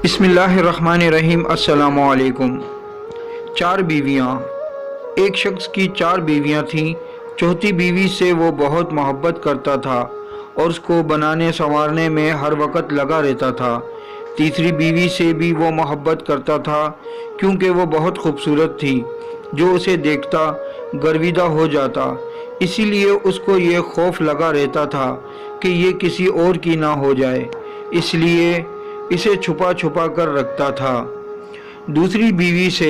बिस्मिल्लाहिर्रहमानिर्रहीम। अस्सलामु अलैकुम। 4 बीवियाँ। एक शख्स की 4 बीवियाँ थीं। चौथी बीवी से वो बहुत मोहब्बत करता था और उसको बनाने संवारने में हर वक्त लगा रहता था। तीसरी बीवी से भी वो मोहब्बत करता था क्योंकि वो बहुत खूबसूरत थी। जो उसे देखता गर्विदा हो जाता, इसीलिए उसको ये खौफ लगा रहता था कि ये किसी और की ना हो जाए, इसलिए इसे छुपा छुपा कर रखता था। दूसरी बीवी से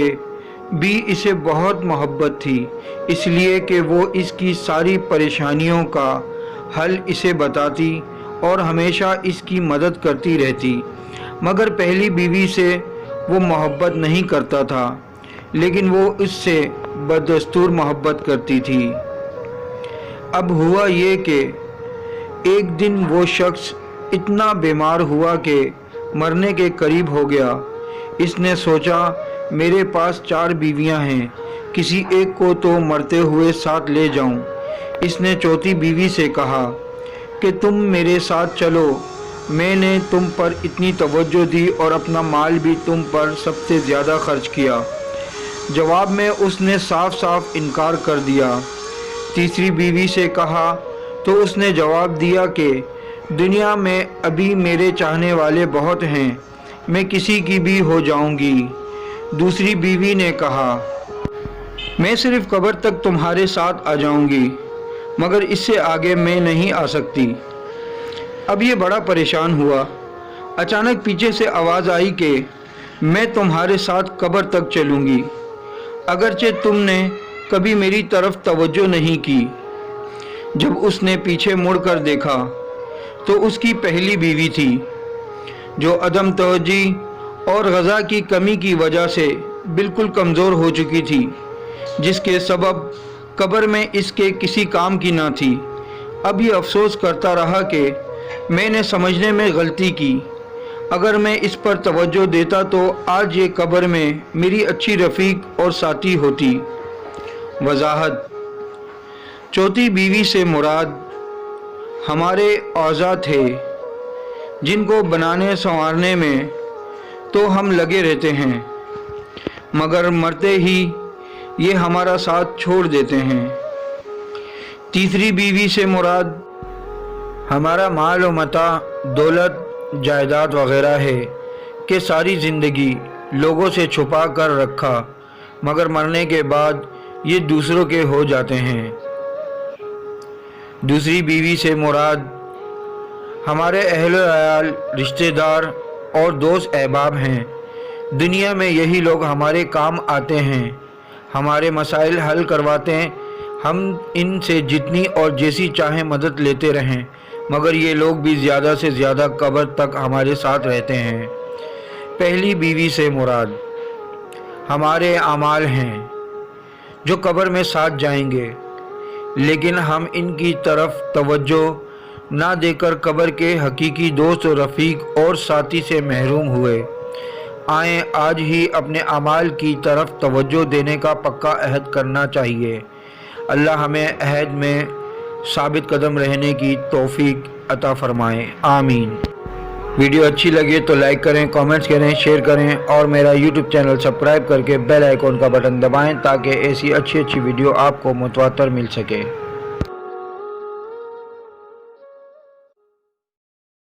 भी इसे बहुत मोहब्बत थी, इसलिए कि वो इसकी सारी परेशानियों का हल इसे बताती और हमेशा इसकी मदद करती रहती। मगर पहली बीवी से वो मोहब्बत नहीं करता था, लेकिन वो इससे बदस्तूर मोहब्बत करती थी। अब हुआ ये कि एक दिन वो शख्स इतना बीमार हुआ कि मरने के करीब हो गया। इसने सोचा मेरे पास 4 बीवियां हैं, किसी एक को तो मरते हुए साथ ले जाऊं। इसने चौथी बीवी से कहा कि तुम मेरे साथ चलो, मैंने तुम पर इतनी तवज्जो दी और अपना माल भी तुम पर सबसे ज़्यादा खर्च किया। जवाब में उसने साफ साफ इनकार कर दिया। तीसरी बीवी से कहा तो उसने जवाब दिया कि दुनिया में अभी मेरे चाहने वाले बहुत हैं, मैं किसी की भी हो जाऊंगी। दूसरी बीवी ने कहा मैं सिर्फ कब्र तक तुम्हारे साथ आ जाऊंगी, मगर इससे आगे मैं नहीं आ सकती। अब ये बड़ा परेशान हुआ। अचानक पीछे से आवाज़ आई कि मैं तुम्हारे साथ कब्र तक चलूंगी, अगरचे तुमने कभी मेरी तरफ तवज्जो नहीं की। जब उसने पीछे मुड़कर देखा तो उसकी पहली बीवी थी, जो अदम तवज्जी और ग़ज़ा की कमी की वजह से बिल्कुल कमज़ोर हो चुकी थी, जिसके सबब कब्र में इसके किसी काम की ना थी। अब ये अफसोस करता रहा कि मैंने समझने में गलती की, अगर मैं इस पर तवज्जो देता तो आज ये कब्र में मेरी अच्छी रफ़ीक और साथी होती। वजाहत। चौथी बीवी से मुराद हमारे औज़ा थे, जिनको बनाने संवारने में तो हम लगे रहते हैं, मगर मरते ही ये हमारा साथ छोड़ देते हैं। तीसरी बीवी से मुराद हमारा माल व मता, दौलत, जायदाद वगैरह है कि सारी ज़िंदगी लोगों से छुपा कर रखा, मगर मरने के बाद ये दूसरों के हो जाते हैं। दूसरी बीवी से मुराद हमारे अहल अयाल, रिश्तेदार और दोस्त अहबाब हैं। दुनिया में यही लोग हमारे काम आते हैं, हमारे मसाइल हल करवाते हैं। हम इनसे जितनी और जैसी चाहें मदद लेते रहें, मगर ये लोग भी ज़्यादा से ज़्यादा कब्र तक हमारे साथ रहते हैं। पहली बीवी से मुराद हमारे अमाल हैं, जो कब्र में साथ जाएंगे, लेकिन हम इनकी तरफ तवज्जो ना देकर कब्र के हकीकी दोस्त, रफ़ीक और साथी से महरूम हुए। आएँ आज ही अपने अमाल की तरफ तवज्जो देने का पक्का अहद करना चाहिए। अल्लाह हमें अहद में साबित कदम रहने की तौफीक अता फ़रमाए। आमीन। वीडियो अच्छी लगे तो लाइक करें, कमेंट्स करें, शेयर करें और मेरा यूट्यूब चैनल सब्सक्राइब करके बेल आइकॉन का बटन दबाएं ताकि ऐसी अच्छी वीडियो आपको मुतवातर मिल सके।